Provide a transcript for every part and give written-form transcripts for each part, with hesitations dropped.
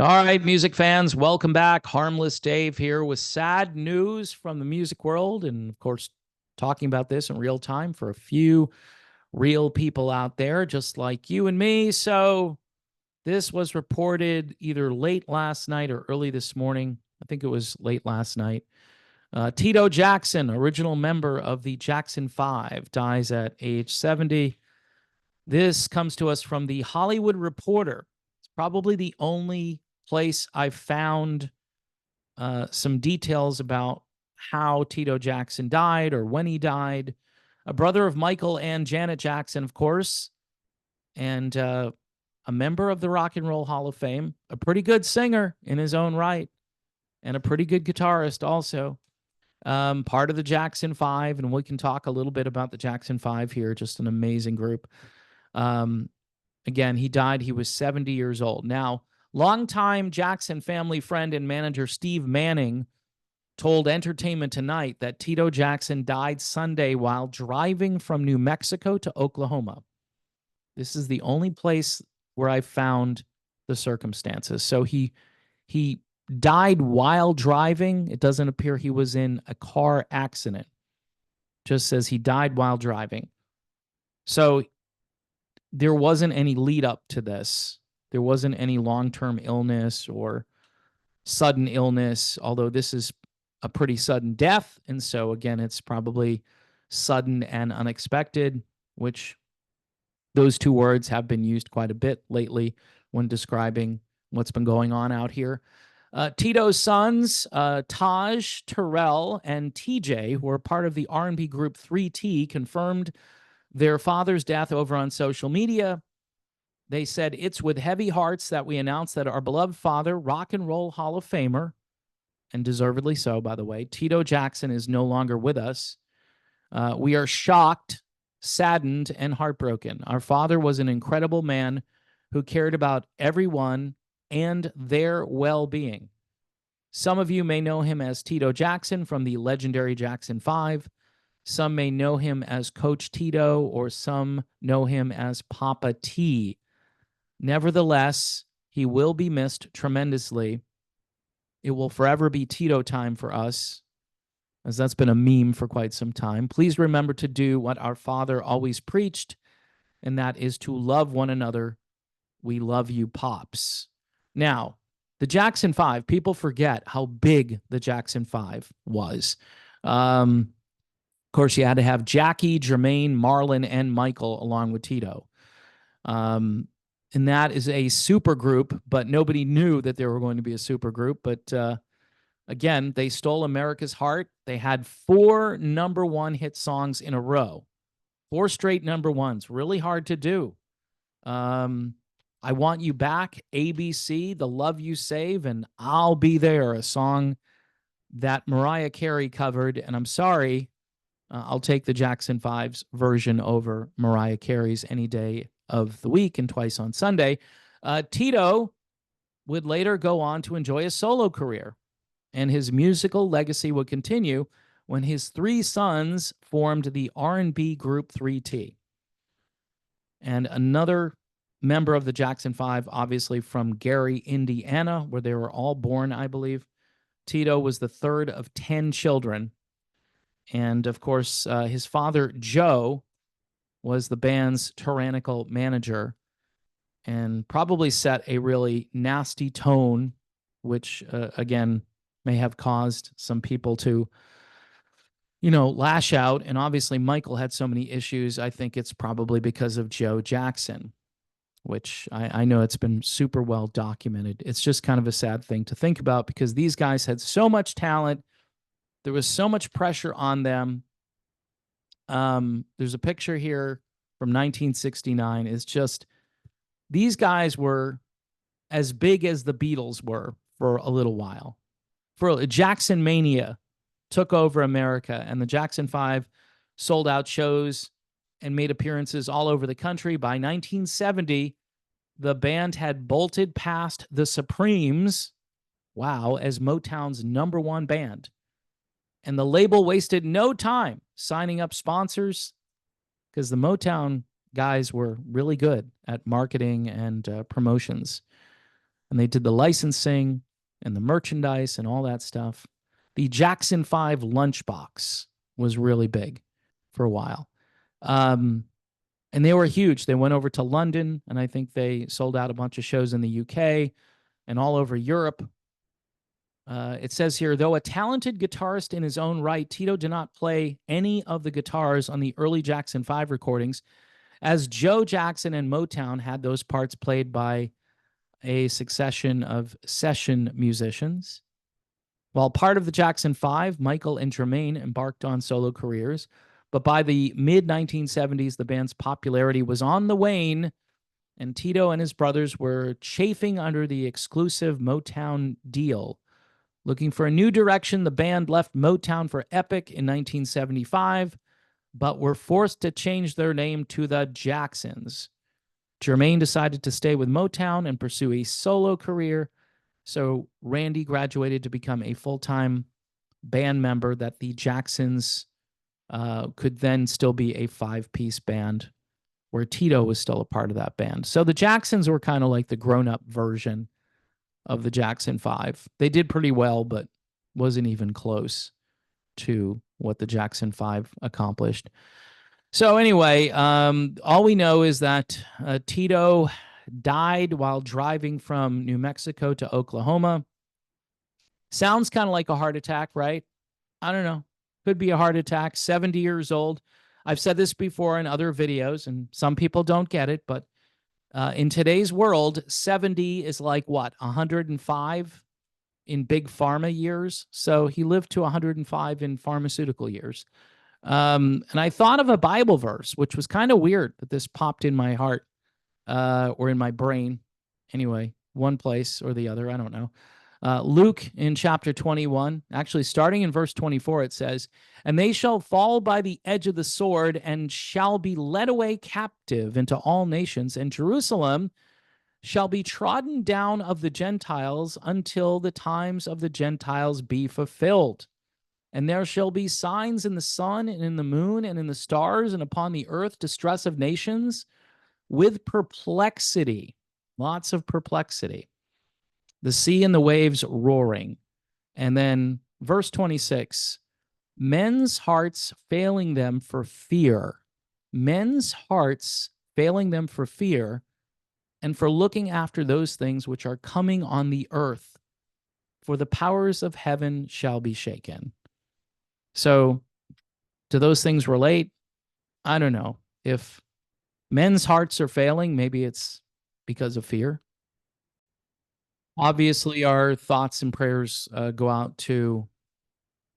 All right, music fans, welcome back. Harmless Dave here with sad news from the music world. And of course, talking about this in real time for a few real people out there, just like you and me. So, this was reported either late last night or early this morning. I think it was late last night. Tito Jackson, original member of the Jackson 5, dies at age 70. This comes to us from the Hollywood Reporter. It's probably the only place I've found some details about how Tito Jackson died or when he died. A brother of Michael and Janet Jackson, of course, and a member of the Rock and Roll Hall of Fame, a pretty good singer in his own right, and a pretty good guitarist also. Part of the Jackson 5, and we can talk a little bit about the Jackson 5 here, just an amazing group. Um, Again, he died. He was 70 years old. Now, longtime Jackson family friend and manager Steve Manning told Entertainment Tonight that Tito Jackson died Sunday while driving from New Mexico to Oklahoma. This is the only place where I found the circumstances. So he died while driving. It doesn't appear he was in a car accident. Just says he died while driving. So there wasn't any lead up to this. There wasn't any long term illness or sudden illness, although this is a pretty sudden death. And so, again, it's probably sudden and unexpected, which those two words have been used quite a bit lately when describing what's been going on out here. Titos Sons, Taj, Terrell, and TJ, who are part of the R&B group 3T, confirmed their father's death over on social media. They said, "It's with heavy hearts that we announce that our beloved father, Rock and Roll Hall of Famer, and deservedly so, by the way, Tito Jackson is no longer with us. We are shocked, saddened, and heartbroken. Our father was an incredible man who cared about everyone and their well-being. Some of you may know him as Tito Jackson from the legendary Jackson 5. Some may know him as Coach Tito, or some know him as Papa T. Nevertheless, he will be missed tremendously. It will forever be Tito time for us, as that's been a meme for quite some time. Please remember to do what our father always preached, and that is to love one another. We love you, Pops." Now, the Jackson 5, people forget how big the Jackson 5 was. Of course, you had to have Jackie, Jermaine, Marlon, and Michael along with Tito. And that is a super group, but nobody knew that they were going to be a super group. But again, they stole America's heart. They had 4 number one hit songs in a row, 4 straight number ones. Really hard to do. I Want You Back, ABC, The Love You Save, and I'll Be There, a song that Mariah Carey covered. And I'm sorry, I'll take the Jackson 5's version over Mariah Carey's any day of the week and twice on Sunday. Tito would later go on to enjoy a solo career, and his musical legacy would continue when his 3 sons formed the R&B group 3T. And another member of the Jackson 5, obviously from Gary, Indiana, where they were all born, I believe. Tito was the third of 10 children. And of course, his father, Joe, was the band's tyrannical manager and probably set a really nasty tone, which, again, may have caused some people to, lash out. And obviously, Michael had so many issues. I think it's probably because of Joe Jackson, which I know it's been super well documented. It's just kind of a sad thing to think about because these guys had so much talent. There was so much pressure on them. There's a picture here from 1969. It's just, these guys were as big as the Beatles were for a little while. For Jackson Mania took over America, and the Jackson 5 sold out shows and made appearances all over the country. By 1970, the band had bolted past the Supremes, wow, as Motown's number one band. And the label wasted no time signing up sponsors because the Motown guys were really good at marketing and promotions. and they did the licensing and the merchandise and all that stuff. The Jackson 5 lunchbox was really big for a while. And they were huge. They went over to London, and I think they sold out a bunch of shows in the UK and all over Europe. It says here, though a talented guitarist in his own right, Tito did not play any of the guitars on the early Jackson 5 recordings, as Joe Jackson and Motown had those parts played by a succession of session musicians. While part of the Jackson 5, Michael and Jermaine embarked on solo careers, but by the mid-1970s, the band's popularity was on the wane, and Tito and his brothers were chafing under the exclusive Motown deal. Looking for a new direction, the band left Motown for Epic in 1975, but were forced to change their name to the Jacksons. Jermaine decided to stay with Motown and pursue a solo career, so Randy graduated to become a full-time band member that the Jacksons could then still be a 5-piece band, where Tito was still a part of that band. So the Jacksons were kind of like the grown-up version of the Jackson 5. They did pretty well, but wasn't even close to what the Jackson 5 accomplished. So anyway, all we know is that Tito died while driving from New Mexico to Oklahoma. Sounds kind of like a heart attack, right? I don't know. Could be a heart attack. 70 years old. I've said this before in other videos, and some people don't get it, but in today's world, 70 is like what, 105 in big pharma years? So he lived to 105 in pharmaceutical years. And I thought of a Bible verse, which was kind of weird that this popped in my heart or in my brain. Anyway, one place or the other, I don't know. Luke in chapter 21, actually starting in verse 24, it says, "And they shall fall by the edge of the sword and shall be led away captive into all nations, and Jerusalem shall be trodden down of the Gentiles until the times of the Gentiles be fulfilled. And there shall be signs in the sun and in the moon and in the stars and upon the earth, distress of nations with perplexity." Lots of perplexity. "The sea and the waves roaring." And then verse 26, "Men's hearts failing them for fear." Men's hearts failing them for fear and for looking after those things which are coming on the earth, for the powers of heaven shall be shaken. So do those things relate? I don't know. If men's hearts are failing, maybe it's because of fear. Obviously, our thoughts and prayers go out to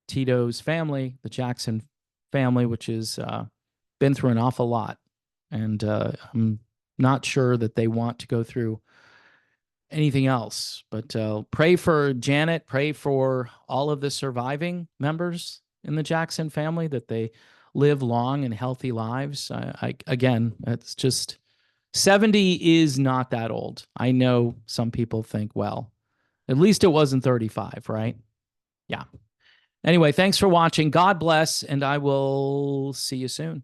Tito's family, the Jackson family, which has been through an awful lot. And I'm not sure that they want to go through anything else. But pray for Janet, pray for all of the surviving members in the Jackson family, that they live long and healthy lives. Again, it's just 70 is not that old. I know some people think, well, at least it wasn't 35, right? Yeah. Anyway, thanks for watching. God bless, and I will see you soon.